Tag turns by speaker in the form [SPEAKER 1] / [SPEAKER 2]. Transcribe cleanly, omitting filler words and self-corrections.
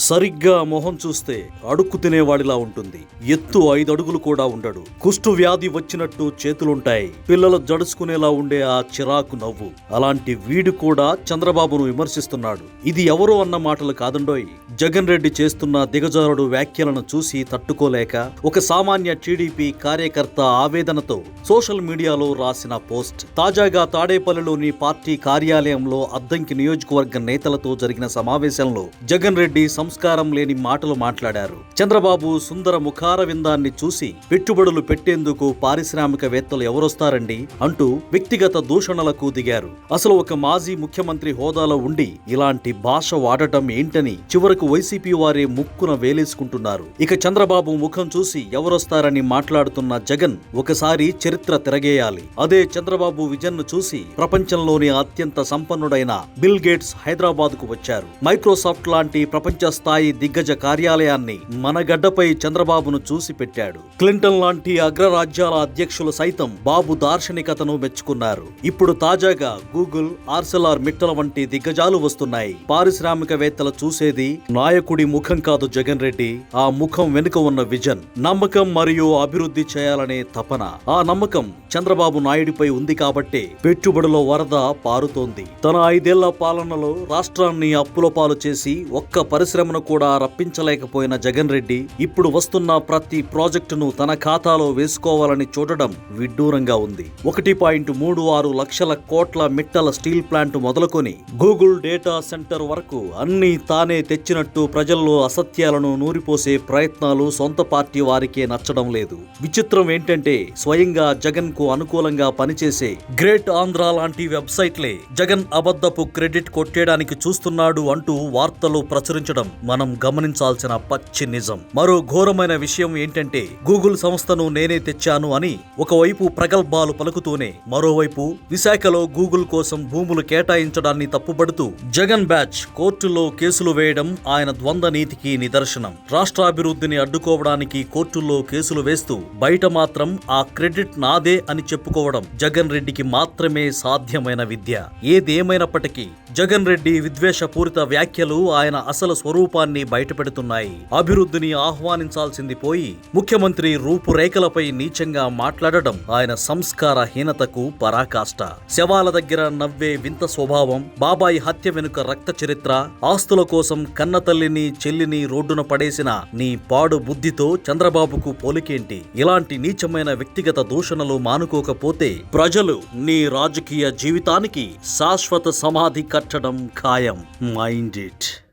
[SPEAKER 1] సరిగ్గా మొహం చూస్తే అడుక్కు తినేవాడిలా ఉంటుంది. ఎత్తు 5 అడుగులు కూడా ఉండడు. కుష్టు వ్యాధి వచ్చినట్టు చేతులుంటాయి. పిల్లలు జడుచుకునేలా ఉండే ఆ చిరాకు నవ్వు. అలాంటి వీడు కూడా చంద్రబాబును విమర్శిస్తున్నాడు. ఇది ఎవరో అన్న మాటలు కాదండోయ్. జగన్ రెడ్డి చేస్తున్న దిగజారుడు వ్యాఖ్యలను చూసి తట్టుకోలేక ఒక సామాన్య టీడీపీ కార్యకర్త ఆవేదనతో సోషల్ మీడియాలో రాసిన పోస్ట్. తాజాగా తాడేపల్లిలోని పార్టీ కార్యాలయంలో అద్దంకి నియోజకవర్గ నేతలతో జరిగిన సమావేశంలో జగన్ రెడ్డి సంస్కారం లేని మాటలు మాట్లాడారు. చంద్రబాబు సుందర ముఖార విందాన్ని చూసి పెట్టుబడులు పెట్టేందుకు పారిశ్రామికవేత్తలు ఎవరొస్తారండి అంటూ వ్యక్తిగత దూషణలకు దిగారు. అసలు ఒక మాజీ ముఖ్యమంత్రి హోదాలో ఉండి ఇలాంటి భాష వాడటం ఏంటని చివరకు వైసీపీ వారే ముక్కున వేలేసుకుంటున్నారు. ఇక చంద్రబాబు ముఖం చూసి ఎవరొస్తారని మాట్లాడుతున్న జగన్ ఒకసారి చరిత్ర తిరగేయాలి. అదే చంద్రబాబు విజన్ ను చూసి ప్రపంచంలోని అత్యంత సంపన్నుడైన బిల్ గేట్స్ హైదరాబాద్ కు వచ్చారు. మైక్రోసాఫ్ట్ లాంటి ప్రపంచ స్థాయి దిగ్గజ కార్యాలయాన్ని మన గడ్డపై చంద్రబాబును చూసి పెట్టాడు. క్లింటన్ లాంటి అగ్రరాజ్యాల అధ్యక్షులు సైతం బాబు దార్శనికతను మెచ్చుకున్నారు. ఇప్పుడు తాజాగా గూగుల్, ఆర్సెల్ఆర్ మిట్టల్ వంటి దిగ్గజాలు వస్తున్నాయి. పారిశ్రామికవేత్తలు చూసేది నాయకుడి ముఖం కాదు జగన్ రెడ్డి, ఆ ముఖం వెనుక ఉన్న విజన్, నమ్మకం మరియు అభివృద్ధి చేయాలనే తపన. ఆ నమ్మకం చంద్రబాబు నాయుడిపై ఉంది కాబట్టే పెట్టుబడుల వరద పారుతోంది. తన 5 ఏళ్ల పాలనలో రాష్ట్రాన్ని అప్పుల పాలు చేసి ఒక్క పరిశ్రమను కూడా రప్పించలేకపోయిన జగన్ రెడ్డి ఇప్పుడు వస్తున్న ప్రతి ప్రాజెక్టును తన ఖాతాలో వేసుకోవాలని చూడడం విడ్డూరంగా ఉంది. 1.36 లక్షల కోట్ల మిట్టల స్టీల్ ప్లాంట్ మొదలుకొని గూగుల్ డేటా సెంటర్ వరకు అన్ని తానే తెచ్చినట్టు ప్రజల్లో అసత్యాలను నూరిపోసే ప్రయత్నాలు సొంత పార్టీ వారికే నచ్చడం లేదు. విచిత్రం ఏంటంటే స్వయంగా జగన్ కు అనుకూలంగా పనిచేసే గ్రేట్ ఆంధ్ర లాంటి వెబ్సైట్లే జగన్ అబద్ధపు క్రెడిట్ కొట్టేయడానికి చూస్తున్నాడు అంటూ వార్తలు ప్రచురించడం మనం గమనించాల్సిన పచ్చి నిజం. మరో ఘోరమైన విషయం ఏంటంటే గూగుల్ సంస్థను నేనే తెచ్చాను అని ఒకవైపు ప్రగల్భాలు పలుకుతూనే మరోవైపు విశాఖలో గూగుల్ కోసం భూములు కేటాయించడాన్ని తప్పుపడుతూ జగన్ బ్యాచ్ కోర్టులో కేసులు వేయడం ఆయన ద్వంద్వ నీతికి నిదర్శనం. రాష్ట్రాభివృద్ధిని అడ్డుకోవడానికి కోర్టుల్లో కేసులు వేస్తూ బయట మాత్రం ఆ క్రెడిట్ నాదే అని చెప్పుకోవడం జగన్ రెడ్డికి మాత్రమే సాధ్యమైన విద్య. ఏదేమైనప్పటికీ జగన్ రెడ్డి విద్వేషపూరిత వ్యాఖ్యలు ఆయన అసలు స్వరూపాన్ని బయటపెడుతున్నాయి. అభివృద్ధిని ఆహ్వానించాల్సింది పోయి ముఖ్యమంత్రి రూపురేఖలపై నీచంగా మాట్లాడడం ఆయన సంస్కారహీనతకు పరాకాష్ట. శవాల దగ్గర నవ్వే వింత స్వభావం, బాబాయి హత్య వెనుక రక్త చరిత్ర, ఆస్తుల కోసం కన్నతల్లిని చెల్లిని రోడ్డున పడేసిన నీ పాడు బుద్ధితో చంద్రబాబుకు పోలికేంటి? ఇలాంటి నీచమైన వ్యక్తిగత దూషణలు మానుకోకపోతే ప్రజలు నీ రాజకీయ జీవితానికి శాశ్వత సమాధి కట్టడం ఖాయం. Mind it.